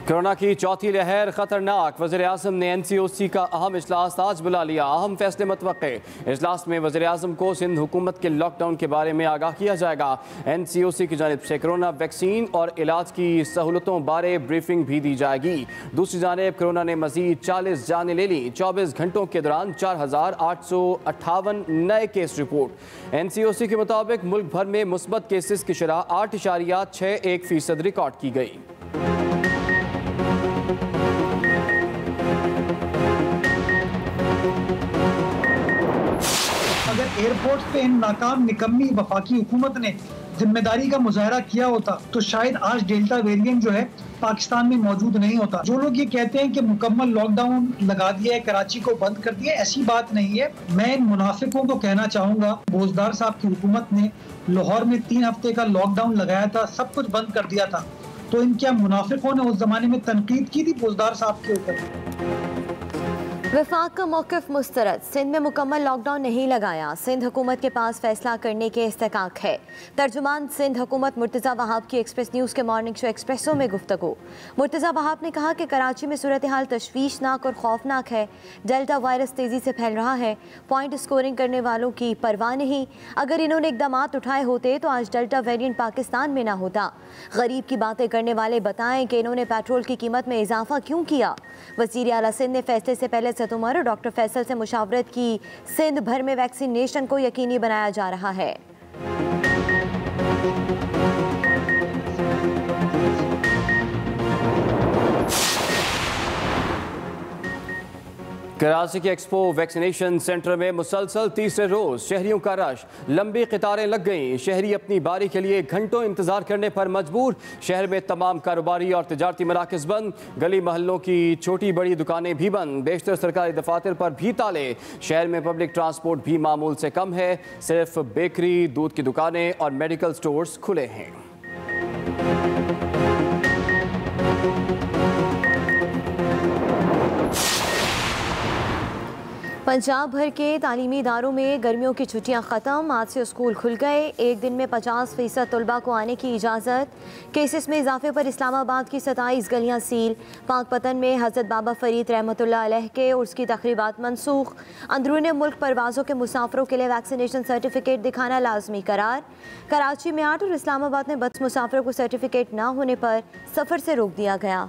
Corona की चौथी लहर खतरनाक। वज़ीर-ए-आज़म ने NCOC का अहम इजलास आज बुला लिया। अहम फैसले मतवक्के। इजलास में वज़ीर-ए-आज़म को सिंध हुकूमत के लॉकडाउन के बारे में आगाह किया जाएगा। NCOC की जानिब से कोरोना वैक्सीन और इलाज की सहूलतों बारे ब्रीफिंग भी दी जाएगी। दूसरी जानिब कोरोना ने मजीद 40 जानें ले ली। 24 घंटों के दौरान 4858 नए केस रिपोर्ट। NCOC के मुताबिक मुल्क भर में मुस्बत केसेस की शरह 8.61% रिकॉर्ड की गई। अगर एयरपोर्ट पे इन नाकाम निकम्मी वफाकी हुकूमत ने जिम्मेदारी का मुजाहरा किया होता तो शायद आज डेल्टा वेरिएंट जो है पाकिस्तान में मौजूद नहीं होता। जो लोग ये कहते हैं कि मुकम्मल लॉकडाउन लगा दिया है, कराची को बंद कर दिया, ऐसी बात नहीं है। मैं इन मुनाफिकों को कहना चाहूंगा, बोजदार साहब की हुकूमत ने लाहौर में 3 हफ्ते का लॉकडाउन लगाया था, सब कुछ बंद कर दिया था, तो इन क्या मुनाफिकों ने उस जमाने में तनकीद की थी बोजदार साहब के ऊपर? वफाक का मौक़िफ़ मुस्तरद। सिंध में मुकम्मल लॉकडाउन नहीं लगाया। सिंध हुकूमत के पास फैसला करने के इस्तेकाक है। तर्जुमान सिंध हुकूमत मुर्तज़ा वहाब की एक्सप्रेस न्यूज़ के मॉर्निंग शो एक्सप्रेसो में गुफ्तगू। मुर्तज़ा वहाब ने कहा कि कराची में सूरत हाल तशवीशनाक और खौफनाक है। डेल्टा वायरस तेज़ी से फैल रहा है। पॉइंट स्कोरिंग करने वालों की परवाह नहीं। अगर इन्होंने इक़दामात उठाए होते तो आज डेल्टा वेरिएंट पाकिस्तान में ना होता। गरीब की बातें करने वाले बताएं कि इन्होंने पेट्रोल की कीमत में इजाफा क्यों किया। वज़ीर आला सिंध ने फैसले से पहले उमर और डॉक्टर फैसल से मुशावरत की। सिंध भर में वैक्सीनेशन को यकीनी बनाया जा रहा है। कराची के एक्सपो वैक्सीनेशन सेंटर में मुसलसल तीसरे रोज शहरियों का रश। लंबी कतारें लग गईं। शहरी अपनी बारी के लिए घंटों इंतजार करने पर मजबूर। शहर में तमाम कारोबारी और तिजारती मराकज़ बंद। गली महल्लों की छोटी बड़ी दुकानें भी बंद। बेशतर सरकारी दफातर पर भी ताले। शहर में पब्लिक ट्रांसपोर्ट भी मामूल से कम है। सिर्फ बेकरी, दूध की दुकानें और मेडिकल स्टोर्स खुले हैं। पंजाब भर के तालीमी इदारों में गर्मियों की छुट्टियां ख़त्म। आज से स्कूल खुल गए। एक दिन में 50% तलबा को आने की इजाज़त। केसेस में इजाफे पर इस्लामाबाद की 27 गलियां सील। पाकपतन में हज़रत बाबा फरीद रहमतुल्लाह अलैह के उर्स की तक़रीबात मनसूख। अंदरूनी मुल्क परवाज़ों के मुसाफिरों के लिए वैक्सीनेशन सर्टिफिकेट दिखाना लाजमी करार। कराची में 8 और इस्लामाबाद में 32 मुसाफिरों को सर्टिफिकेट न होने पर सफ़र से रोक दिया गया।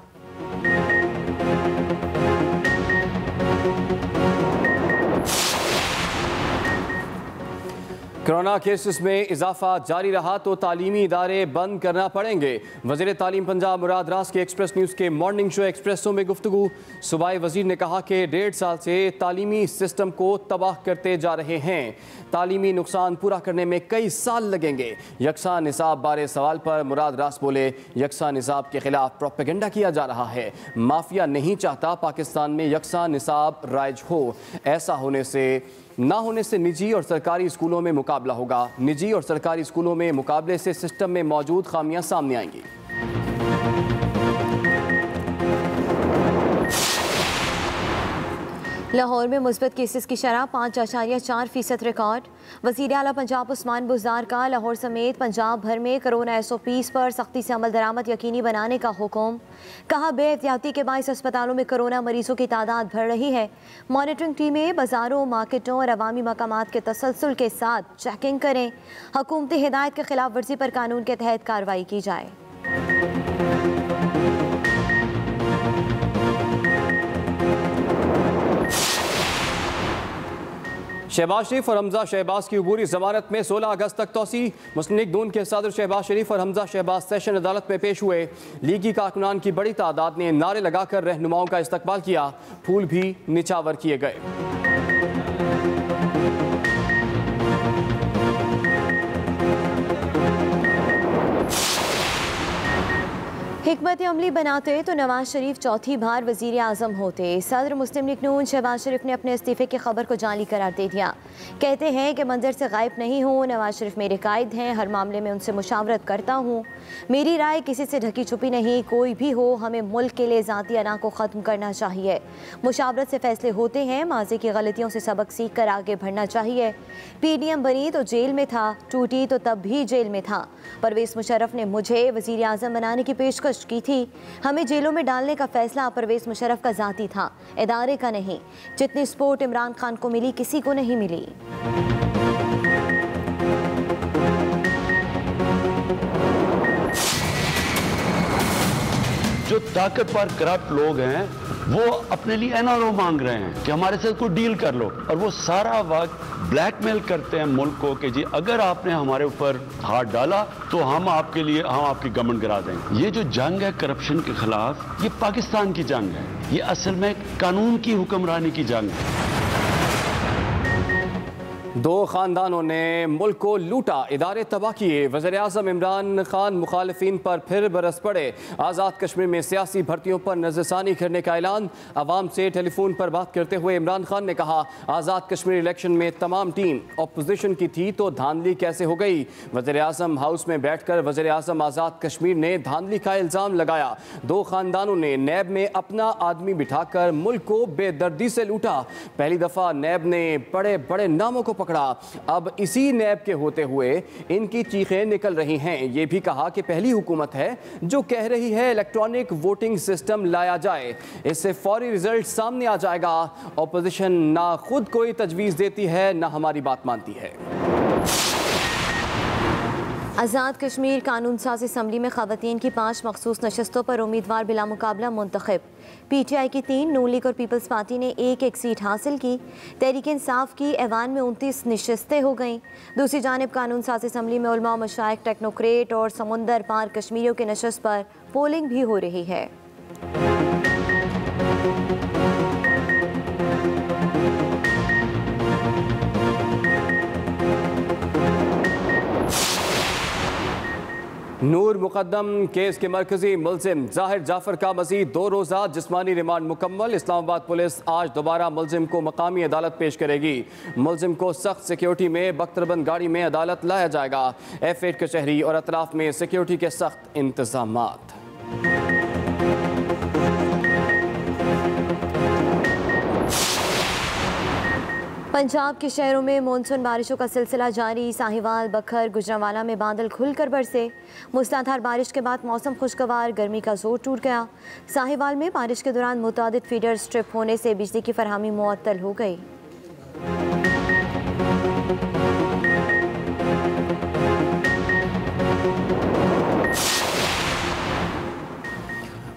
कोरोना केसेस में इजाफा जारी रहा तो तालीमी इदारे बंद करना पड़ेंगे। वज़ीर तालीम पंजाब मुराद रास के एक्सप्रेस न्यूज़ के मॉर्निंग शो एक्सप्रेसो में गुफ्तगू। सूबाई वज़ीर ने कहा कि 1.5 साल से तालीमी सिस्टम को तबाह करते जा रहे हैं। तालीमी नुकसान पूरा करने में कई साल लगेंगे। यकसा निसाब बारे सवाल पर मुराद रास बोले, यकसा निसाब के खिलाफ प्रोपेगेंडा किया जा रहा है। माफिया नहीं चाहता पाकिस्तान में यकसा निसाब राइज हो। ऐसा ना होने से निजी और सरकारी स्कूलों में मुकाबला होगा। निजी और सरकारी स्कूलों में मुकाबले से सिस्टम में मौजूद खामियां सामने आएंगी। लाहौर में मुस्बत केसेस की शरह 5.4% रिकॉर्ड। वज़ीर आला पंजाब उस्मान बुज़दार का लाहौर समेत पंजाब भर में कोरोना SOPs पर सख्ती से अमल दरामद यकीनी बनाने का हुक्म। कहा बेएहतियाती के बाइस अस्पतालों में कोरोना मरीजों की तादाद बढ़ रही है। मॉनिटरिंग टीमें बाजारों, मार्केटों और अवामी मकामात के तसलसल के साथ चेकिंग करें। हुकूमती हिदायत के खिलाफ वर्जी पर कानून के तहत कार्रवाई की जाए। शहबाज शरीफ और हमजा शहबाज की अबूरी जमानत में 16 अगस्त तक तोसी। मुस्लिम लीग नून के सदर शहबाज शरीफ और हमजा शहबाज सेशन अदालत में पेश हुए। लीगी कारकुनान की बड़ी तादाद ने नारे लगाकर रहनुमाओं का इस्तकबाल किया। फूल भी निछावर किए गए। हिकमत अमली बनाते तो नवाज शरीफ चौथी बार वज़ीर आज़म होते। सदर मुस्लिम लीग नून शहबाज शरीफ ने अपने इस्तीफे की खबर को जाली करार दे दिया। कहते हैं कि मंजर से गायब नहीं हूँ। नवाज शरीफ मेरे कायद हैं। हर मामले में उनसे मुशावरत करता हूँ। मेरी राय किसी से ढकी छुपी नहीं। कोई भी हो, हमें मुल्क के लिए ज़ाती अना को ख़त्म करना चाहिए। मुशावरत से फैसले होते हैं। माज़ी की गलतियों से सबक सीख कर आगे बढ़ना चाहिए। PDM बनी तो जेल में था, टूटी तो तब भी जेल में था। परवेज़ मुशर्रफ ने मुझे वज़ीर आज़म बनाने की पेशकश स्पष्ट की थी, हमें जेलों में डालने का फैसला परवेज मुशर्रफ का ज़ाती था, इदारे का नहीं। जितनी सपोर्ट इमरान खान को मिली किसी को नहीं मिली। जो ताकतवर करप्ट लोग हैं वो अपने लिए एनआरओ मांग रहे हैं कि हमारे साथ कोई डील कर लो, और वो सारा वक्त ब्लैकमेल करते हैं मुल्क को कि जी अगर आपने हमारे ऊपर हाथ डाला तो हम आपकी गवर्नमेंट गिरा देंगे। ये जो जंग है करप्शन के खिलाफ, ये पाकिस्तान की जंग है, ये असल में कानून की हुक्मरानी की जंग है। दो खानदानों ने मुल्क को लूटा, इदारे तबाह किए। वज़ीर-ए-आज़म इमरान खान मुखालिफिन पर फिर बरस पड़े। आज़ाद कश्मीर में सियासी भर्तियों पर नज़रसानी करने का ऐलान। अवाम से टेलीफोन पर बात करते हुए इमरान खान ने कहा, आज़ाद कश्मीर इलेक्शन में तमाम टीम अपोजिशन की थी तो धांधली कैसे हो गई। वज़ीर-ए-आज़म हाउस में बैठकर वज़ीर-ए-आज़म आज़ाद कश्मीर ने धांधली का इल्ज़ाम लगाया। दो खानदानों ने नैब में अपना आदमी बिठाकर मुल्क को बेदर्दी से लूटा। पहली दफ़ा नैब ने बड़े बड़े नामों को पकड़ा। अब इसी नैब के होते हुए इनकी चीखें निकल रही हैं। ये भी कहा कि पहली हुकूमत है जो कह रही है इलेक्ट्रॉनिक वोटिंग सिस्टम लाया जाए, इससे फौरी रिजल्ट सामने आ जाएगा। ऑपोजिशन ना खुद कोई तजवीज़ देती है ना हमारी बात मानती है। आज़ाद कश्मीर कानून साज असम्बली में ख़वातीन की 5 मखसूस नशस्तों पर उम्मीदवार बिला मुकाबला मुंतखब। PTI की 3, नून लीग और पीपल्स पार्टी ने एक सीट हासिल की। तहरीक इंसाफ की ऐवान में 29 नशस्तें हो गईं। दूसरी जानिब कानून साज असम्बली में उलमा, मशाइख, टेक्नोक्रेट और समुंदर पार कश्मीरियों के नशस्त पर पोलिंग भी हो रही है। नूर मुकद्दम केस के मरकजी मुलजिम जाहिर जाफर का मजीद 2 रोज़ा जिस्मानी रिमांड मुकम्मल। इस्लामाबाद पुलिस आज दोबारा मुलजिम को मकामी अदालत पेश करेगी। मुलजिम को सख्त सिक्योरिटी में बख्तरबंद गाड़ी में अदालत लाया जाएगा। F8 कचहरी और अतराफ में सिक्योरिटी के सख्त इंतजामात। पंजाब के शहरों में मानसून बारिशों का सिलसिला जारी। साहिवाल, बखर, गुजरांवाला में बादल खुलकर बरसे। मूसलाधार बारिश के बाद मौसम खुशगवार, गर्मी का जोर टूट गया। साहिवाल में बारिश के दौरान मुतादिद फीडर्स ट्रिप होने से बिजली की फरहमी मुअत्तल हो गई।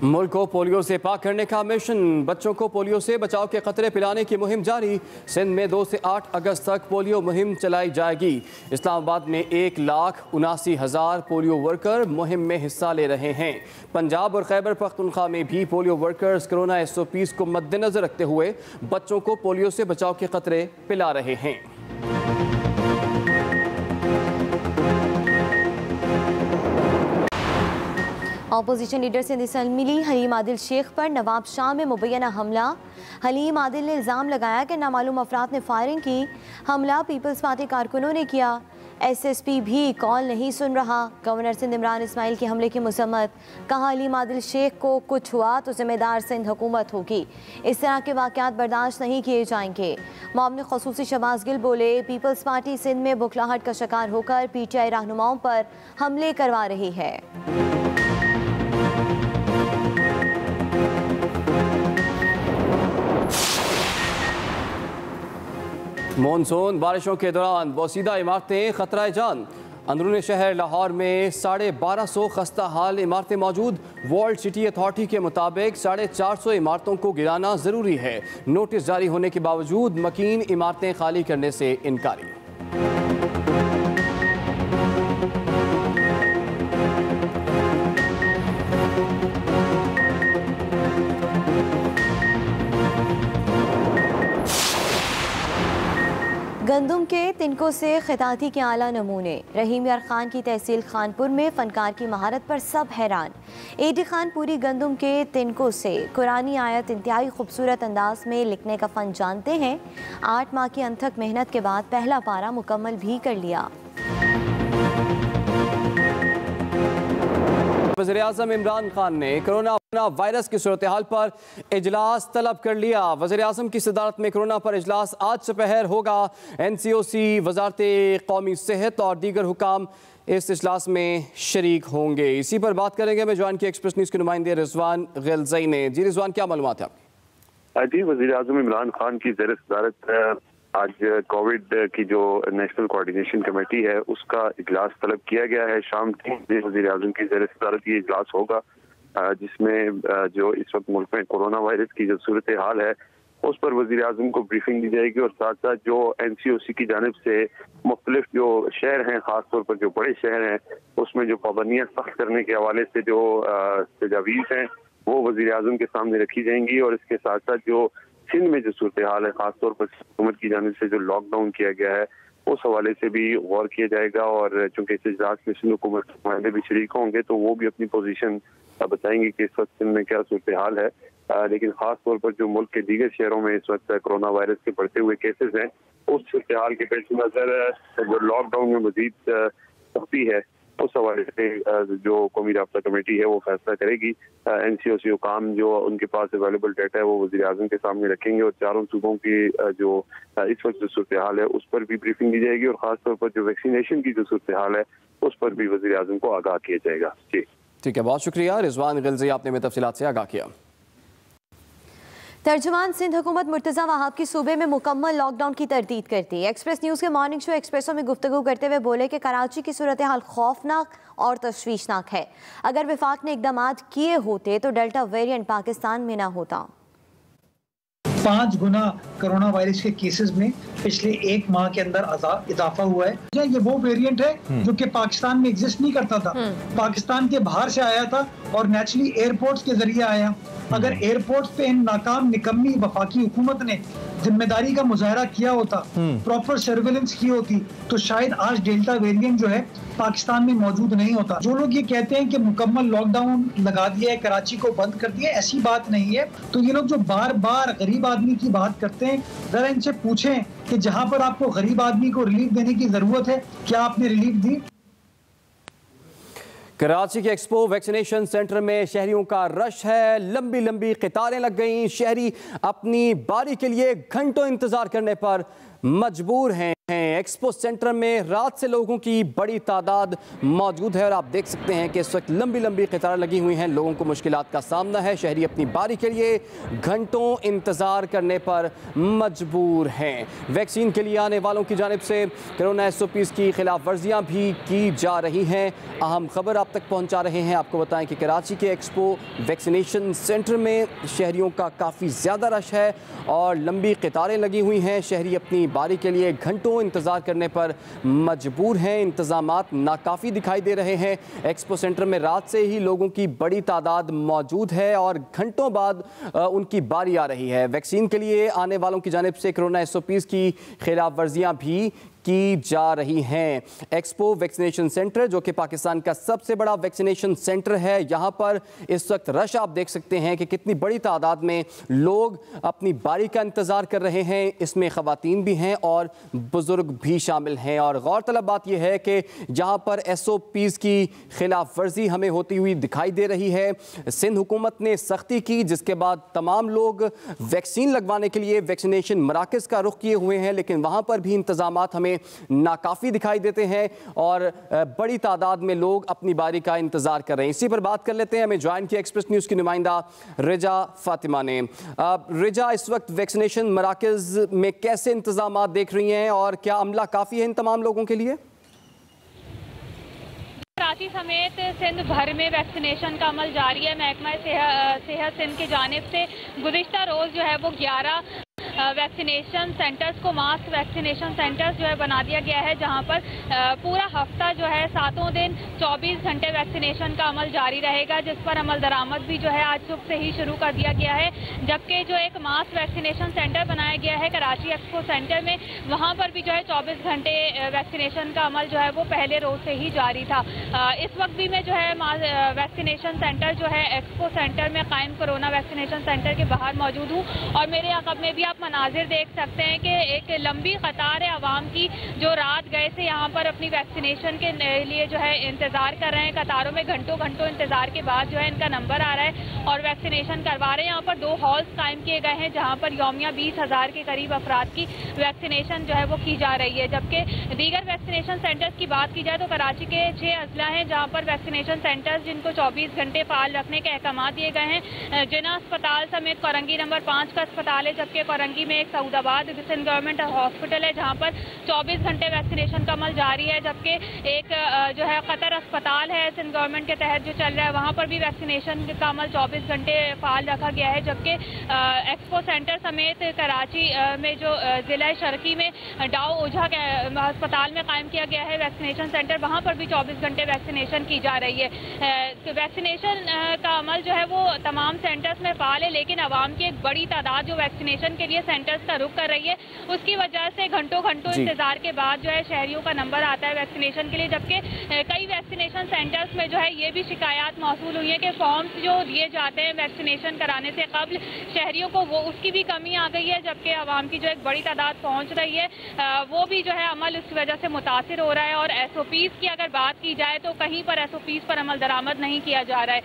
मुल्क को पोलियो से पाक करने का मिशन। बच्चों को पोलियो से बचाव के खतरे पिलाने की मुहिम जारी। सिंध में 2 से 8 अगस्त तक पोलियो मुहिम चलाई जाएगी। इस्लामाबाद में 1,79,000 पोलियो वर्कर मुहिम में हिस्सा ले रहे हैं। पंजाब और खैबर पख्तूनख्वा में भी पोलियो वर्कर्स कोरोना SOPs को मद्देनजर रखते हुए बच्चों को पोलियो से बचाव के खतरे पिला रहे हैं। अपोजिशन लीडर से इंदिसल मिली हलीम आदिल शेख पर नवाब शाह में मुबैना हमला। हलीम आदिल ने इल्ज़ाम लगाया कि नामालूम अफराद ने फायरिंग की। हमला पीपल्स पार्टी कारकुनों ने किया। SSP भी कॉल नहीं सुन रहा। गवर्नर सिंध इमरान इस्माइल के हमले की मजम्मत। कहा, हलीम आदिल शेख को कुछ हुआ तो जिम्मेदार सिंध हुकूमत होगी। इस तरह के वाक़यात बर्दाश्त नहीं किए जाएंगे। मामले ख़ुसूसी शहबाज गिल बोले, पीपल्स पार्टी सिंध में बुखलाहट का शिकार होकर PTI रहनुमाओं पर हमले करवा रही है। मानसून बारिशों के दौरान बोसीदा इमारतें खतरा जान। अंदरूनी शहर लाहौर में 1250 खस्ता हाल इमारतें मौजूद। वर्ल्ड सिटी अथॉरिटी के मुताबिक 450 इमारतों को गिराना ज़रूरी है। नोटिस जारी होने के बावजूद मकीन इमारतें खाली करने से इनकारी। गंदुम के तिनको से खिताती के आला नमूने। रहीम यार खान की तहसील खानपुर में फनकार की महारत पर सब हैरान। AD खान पूरी गंदुम के तिनको से कुरानी आयत इंतहाई खूबसूरत अंदाज में लिखने का फ़न जानते हैं। 8 माह की अनथक मेहनत के बाद पहला पारा मुकम्मल भी कर लिया। वज़ीर-ए-आज़म इमरान खान ने कोरोना वायरस की सूरत हाल पर इजलास तलब कर लिया। वज़ीर-ए-आज़म की सदारत में कोरोना पर इजलास आज दोपहर होगा। NCOC, वज़ारत कौमी सेहत और दीगर हुकाम इस इजलास में शरीक होंगे। इसी पर बात करेंगे मैं ज्वाइन की एक्सप्रेस न्यूज़ के नुमाइंदे रिजवान गिलज़ई ने। जी रिजवान, क्या मालूमात है आपकी? जी, वज़ीर आज़म इमरान खान की ज़ेर सदारत आज कोविड की जो नेशनल कोऑर्डिनेशन कमेटी है उसका इजलास तलब किया गया है। शाम 3 बजे वज़ीर आज़म की ज़ेर सदारत ये इजलास होगा, जिसमें जो इस वक्त मुल्क में कोरोना वायरस की जो सूरत हाल है उस पर वज़ीर आज़म को ब्रीफिंग दी जाएगी और साथ साथ जो NCOC की जानिब से मुख्तलिफ जो शहर हैं, ख़ासतौर पर जो बड़े शहर हैं, उसमें जो पाबंदियाँ सख्त करने के हवाले से जो तजावीज़ हैं वो वज़ीर आज़म के सामने रखी जाएंगी। और इसके साथ साथ जो सिंध में जो सूरत हाल है, खासतौर पर हुकूमत की जानिब से जो लॉकडाउन किया गया है उस हवाले से भी गौर किया जाएगा। और चूंकि इस इजलास में सिंध हुकूमत के नुमाइंदे भी शरीक होंगे तो वो भी अपनी पोजीशन बताएंगे कि इस वक्त सिंध में क्या सूरत हाल है। लेकिन खास तौर पर जो मुल्क के दीगर शहरों में इस वक्त कोरोना वायरस के बढ़ते हुए केसेस हैं उस सूरत हाल के पेश नज़र जो लॉकडाउन में मजीद सख्ती है उस हवाले से जो कौमी राब्ता कमेटी है वो फैसला करेगी। NCOC हुकाम जो उनके पास अवेलेबल डाटा है वो वज़ीर आज़म के सामने रखेंगे और चारों सूबों की जो इस वक्त जो सूरत हाल है उस पर भी ब्रीफिंग दी जाएगी और ख़ासतौर पर जो वैक्सीनेशन की जो सूरत हाल है उस पर भी वज़ीर आज़म को आगाह किया जाएगा। जी ठीक है, बहुत शुक्रिया रिजवान गिलज़ई, आपने हमें तफसीलात से आगाह किया। तर्जुमान सिंध हुकूमत मुर्तज़ा वहाब की सूबे में मुकम्मल लॉकडाउन की तरदीद करती है। एक्सप्रेस न्यूज़ के मॉर्निंग शो एक्सप्रेसो में गुफ्तगू करते हुए बोले कि कराची की सूरत हाल खौफनाक और तशवीशनाक है। अगर वफाक ने इकदाम किए होते तो डेल्टा वेरिएंट पाकिस्तान में ना होता। 5 गुना कोरोना वायरस के केसेस में पिछले 1 माह के अंदर इजाफा हुआ है। ये वो वेरिएंट है जो कि पाकिस्तान में एग्जिस्ट नहीं करता था, पाकिस्तान के बाहर से आया था और नेचुरली एयरपोर्ट्स के जरिए आया। अगर एयरपोर्ट्स पे इन नाकाम निकम्मी वफाकी हुकूमत ने जिम्मेदारी का मुजाहरा किया होता, प्रॉपर सर्वेलेंस की होती, तो शायद आज डेल्टा वेरिएंट जो है पाकिस्तान में मौजूद नहीं होता। जो लोग ये कहते हैं कि मुकम्मल लॉकडाउन लगा दिया है, कराची को बंद कर दिया, ऐसी बात नहीं है। तो ये लोग जो बार बार गरीब आदमी की बात करते हैं, जरा इनसे पूछें कि जहां पर आपको गरीब आदमी को रिलीफ देने की जरूरत है, क्या आपने रिलीफ दी? कराची के एक्सपो वैक्सीनेशन सेंटर में शहरियों का रश है, लंबी लंबी कतारें लग गईं। शहरी अपनी बारी के लिए घंटों इंतजार करने पर मजबूर हैं। एक्सपो सेंटर में रात से लोगों की बड़ी तादाद मौजूद है और आप देख सकते हैं कि इस वक्त लंबी लंबी कतारें लगी हुई हैं। लोगों को मुश्किलात का सामना है। शहरी अपनी बारी के लिए घंटों इंतज़ार करने पर मजबूर हैं। वैक्सीन के लिए आने वालों की जानिब से कोरोना SOPs की खिलाफ वर्जियाँ भी की जा रही हैं। अहम खबर आप तक पहुँचा रहे हैं। आपको बताएं कि कराची के एक्सपो वैक्सीनेशन सेंटर में शहरियों का काफ़ी ज़्यादा रश है और लंबी कतारें लगी हुई हैं। शहरी अपनी बारी के लिए घंटों इंतज़ार करने पर मजबूर हैं। इंतज़ामात नाकाफ़ी दिखाई दे रहे हैं। एक्सपो सेंटर में रात से ही लोगों की बड़ी तादाद मौजूद है और घंटों बाद उनकी बारी आ रही है। वैक्सीन के लिए आने वालों की जानिब से कोरोना SOPs की खिलाफ वर्जियाँ भी की जा रही हैं। एक्सपो वैक्सीनेशन सेंटर जो कि पाकिस्तान का सबसे बड़ा वैक्सीनेशन सेंटर है, यहाँ पर इस वक्त रश आप देख सकते हैं कि कितनी बड़ी तादाद में लोग अपनी बारी का इंतज़ार कर रहे हैं। इसमें ख़वातीन भी हैं और बुज़ुर्ग भी शामिल हैं। और गौरतलब बात यह है कि यहाँ पर SOPs की खिलाफ वर्जी हमें होती हुई दिखाई दे रही है। सिंध हुकूमत ने सख्ती की, जिसके बाद तमाम लोग वैक्सीन लगवाने के लिए वैक्सीनेशन मराकज़ का रुख किए हुए हैं, लेकिन वहाँ पर भी इंतज़ामात हमें नाकाफी दिखाई देते हैं और बड़ी तादाद में लोग अपनी बारी का इंतजार कर रहे हैं। इसी पर बात कर लेते हैं। हमें ज्वाइन किया एक्सप्रेस न्यूज़ की नुमाइंदा रिजा फातिमा ने। रिजा, इस वक्त वैक्सीनेशन मराकज़ में कैसे इंतजामात देख रही हैं और क्या अमला काफ़ी है इन तमाम लोगों के लिए? कराची समेत सिंध भर में वैक्सीनेशन का अमल जारी है। महकमा सेहत सिंध की जानिब से गुज़िश्ता रोज़ जो है वो 11 वैक्सीनेशन सेंटर्स को मास वैक्सीनेशन सेंटर्स जो है बना दिया गया है, जहां पर पूरा हफ्ता जो है 7 दिन 24 घंटे वैक्सीनेशन का अमल जारी रहेगा, जिस पर अमल दरामद भी जो है आज सुबह से ही शुरू कर दिया गया है। जबकि जो एक मास वैक्सीनेशन सेंटर बनाया गया है कराची एक्सपो सेंटर में, वहां पर भी जो है 24 घंटे वैक्सीनेशन का अमल जो है वो पहले रोज से ही जारी था। इस वक्त भी मैं जो है वैक्सीनेशन सेंटर जो है एक्सपो सेंटर में कायम कोरोना वैक्सीनेशन सेंटर के बाहर मौजूद हूँ और मेरे अक़ब में भी आप मनाजिर देख सकते हैं कि एक लंबी कतार है आवाम की जो रात गए से यहाँ पर अपनी वैक्सीनेशन के लिए जो है इंतज़ार कर रहे हैं। कतारों में घंटों घंटों इंतज़ार के बाद जो है इनका नंबर आ रहा है और वैक्सीनेशन करवा रहे हैं। यहाँ पर 2 हॉल्स कायम किए गए हैं जहाँ पर यौमिया 20,000 के करीब अफराद की वैक्सीनेशन जो है वो की जा रही है। जबकि दीगर वैक्सीनेशन सेंटर्स की बात की जाए तो कराची के 6 अजला हैं जहाँ पर वैक्सीनेशन सेंटर्स जिनको 24 घंटे फाल रखने के अहकाम दिए गए हैं। जिना अस्पताल समेत कोरंगी नंबर 5 का अस्पताल है, जबकि कोरंगी में एक सऊदाबाद सिंध गवर्नमेंट हॉस्पिटल है जहाँ पर 24 घंटे वैक्सीनेशन का अमल जारी है। जबकि एक जो है कतर अस्पताल है सिंध गवर्नमेंट के तहत जो चल रहा है, वहाँ पर भी वैक्सीनेशन का अमल 24 घंटे फाल रखा गया है। जबकि एक्सपो सेंटर समेत कराची में जो जिला शर्की में डाउ ओझा के अस्पताल में कायम किया गया है वैक्सीनेशन सेंटर, वहाँ पर भी 24 घंटे वैक्सीनेशन की जा रही है। तो वैक्सीनेशन का अमल जो है वो तमाम सेंटर्स में फाल है, लेकिन आवाम की एक बड़ी तादाद जो वैक्सीनेशन के लिए सेंटर्स का रुख कर रही है, उसकी वजह से घंटों घंटों इंतजार के बाद जो है शहरियों का नंबर आता है वैक्सीनेशन के लिए। जबकि कई वैक्सीनेशन सेंटर्स में जो है ये भी शिकायत मौसूल हुई है कि फॉर्म्स जो दिए जाते हैं वैक्सीनेशन कराने से कबल शहरियों को, वो उसकी भी कमी आ गई है। जबकि आवाम की जो एक बड़ी तादाद पहुंच रही है वो भी जो है अमल उस वजह से मुतासिर हो रहा है। और SOPs की अगर बात की जाए तो कहीं पर SOPs पर अमल दरामद नहीं किया जा रहा है,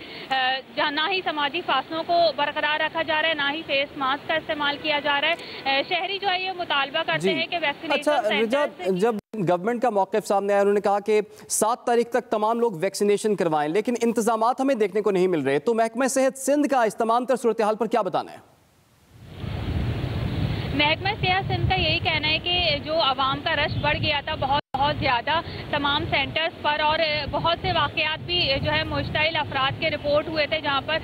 जहाँ ना ही समाजी फासलों को बरकरार रखा जा रहा है, ना ही फेस मास्क का इस्तेमाल किया जा रहा है। शहरी जो है ये मुतालबा करते हैं कि वैक्सीनेशन जब गवर्नमेंट का मौक़िफ़ सामने आया, उन्होंने कहा कि 7 तारीख तक तमाम लोग वैक्सीनेशन करवाएं, लेकिन इंतजामात हमें देखने को नहीं मिल रहे। तो महकमा सेहत सिंध का इस तमाम तर सूरत हाल पर क्या बताना है? महकमा सेहत सिंध का यही कहना है कि जो आवाम का रश बढ़ गया था बहुत ज़्यादा तमाम सेंटर्स पर, और बहुत से वाक़यात भी जो है मुश्तइल अफराद के रिपोर्ट हुए थे जहाँ पर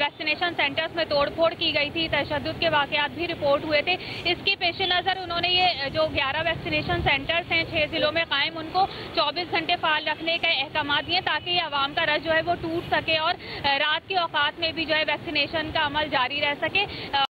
वैक्सीनेशन सेंटर्स में तोड़फोड़ की गई थी, तशद्दुद के वाक़यात भी रिपोर्ट हुए थे। इसके पेश नज़र उन्होंने ये जो 11 वैक्सीनेशन सेंटर्स हैं 6 ज़िलों में कायम, उनको 24 घंटे फाल रखने का अहकाम दिए ताकि आवाम का रश जो है वो टूट सके और रात के औकात में भी जो है वैक्सीनेशन का अमल जारी रह सके।